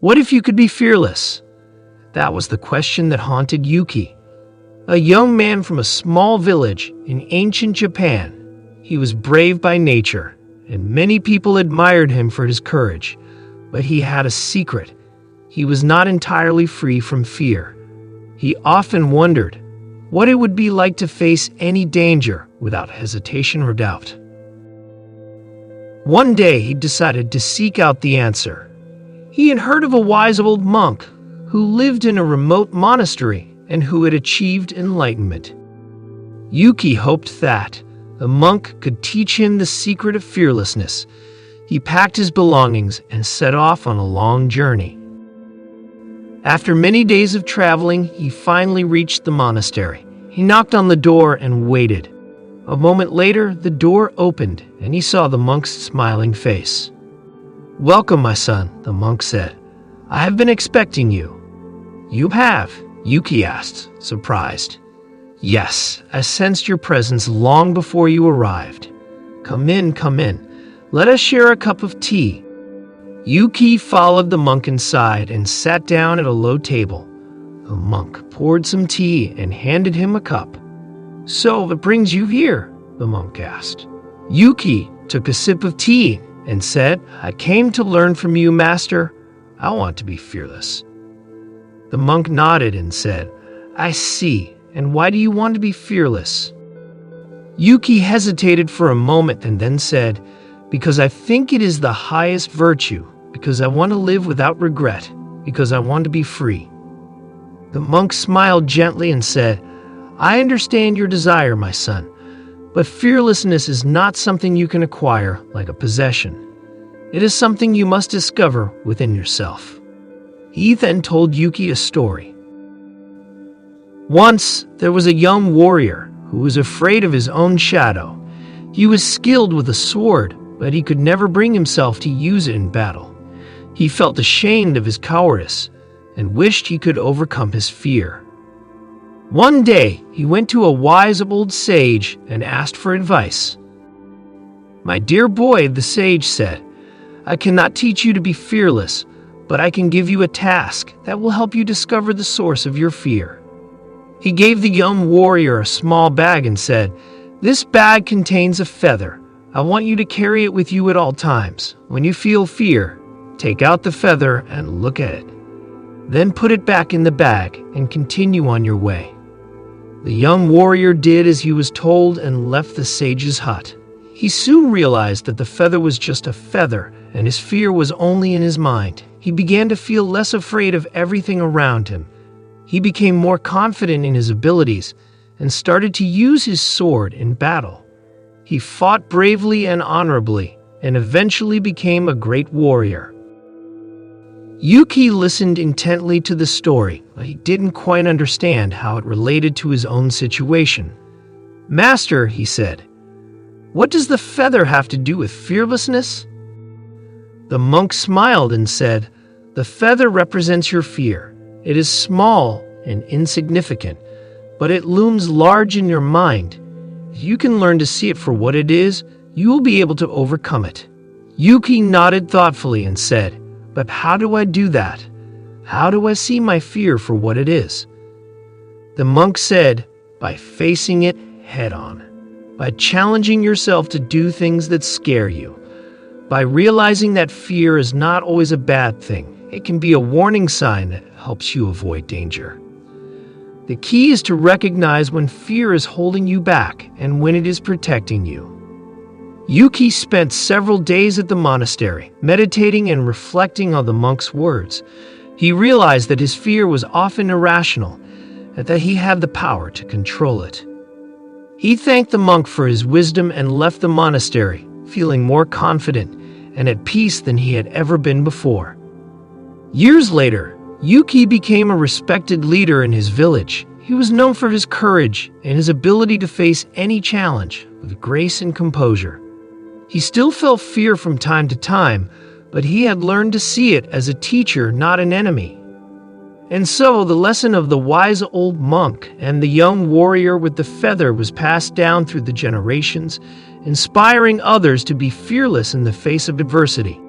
What if you could be fearless? That was the question that haunted Yuki, a young man from a small village in ancient Japan. He was brave by nature, and many people admired him for his courage. But he had a secret. He was not entirely free from fear. He often wondered what it would be like to face any danger without hesitation or doubt. One day he decided to seek out the answer. He had heard of a wise old monk who lived in a remote monastery and who had achieved enlightenment. Yuki hoped that the monk could teach him the secret of fearlessness. He packed his belongings and set off on a long journey. After many days of traveling, he finally reached the monastery. He knocked on the door and waited. A moment later, the door opened, and he saw the monk's smiling face. "Welcome, my son," the monk said. "I have been expecting you." "You have?" Yuki asked, surprised. "Yes, I sensed your presence long before you arrived. Come in, come in. Let us share a cup of tea." Yuki followed the monk inside and sat down at a low table. The monk poured some tea and handed him a cup. "So what brings you here?" the monk asked. Yuki took a sip of tea and said, "I came to learn from you, master. I want to be fearless." The monk nodded and said, "I see. And why do you want to be fearless?" Yuki hesitated for a moment and then said, "Because I think it is the highest virtue, because I want to live without regret, because I want to be free." The monk smiled gently and said, "I understand your desire, my son, but fearlessness is not something you can acquire like a possession. It is something you must discover within yourself." He then told Yuki a story. Once, there was a young warrior who was afraid of his own shadow. He was skilled with a sword, but he could never bring himself to use it in battle. He felt ashamed of his cowardice and wished he could overcome his fear. One day, he went to a wise old sage and asked for advice. "My dear boy," the sage said, "I cannot teach you to be fearless, but I can give you a task that will help you discover the source of your fear." He gave the young warrior a small bag and said, "This bag contains a feather. I want you to carry it with you at all times. When you feel fear, take out the feather and look at it. Then put it back in the bag and continue on your way." The young warrior did as he was told and left the sage's hut. He soon realized that the feather was just a feather and his fear was only in his mind. He began to feel less afraid of everything around him. He became more confident in his abilities and started to use his sword in battle. He fought bravely and honorably and eventually became a great warrior. Yuki listened intently to the story, but he didn't quite understand how it related to his own situation. "Master," he said, "what does the feather have to do with fearlessness?" The monk smiled and said, "The feather represents your fear. It is small and insignificant, but it looms large in your mind. If you can learn to see it for what it is, you will be able to overcome it." Yuki nodded thoughtfully and said, "But how do I do that? How do I see my fear for what it is?" The monk said, "By facing it head on, by challenging yourself to do things that scare you, by realizing that fear is not always a bad thing. It can be a warning sign that helps you avoid danger. The key is to recognize when fear is holding you back and when it is protecting you." Yuki spent several days at the monastery, meditating and reflecting on the monk's words. He realized that his fear was often irrational and that he had the power to control it. He thanked the monk for his wisdom and left the monastery, feeling more confident and at peace than he had ever been before. Years later, Yuki became a respected leader in his village. He was known for his courage and his ability to face any challenge with grace and composure. He still felt fear from time to time, but he had learned to see it as a teacher, not an enemy. And so the lesson of the wise old monk and the young warrior with the feather was passed down through the generations, inspiring others to be fearless in the face of adversity.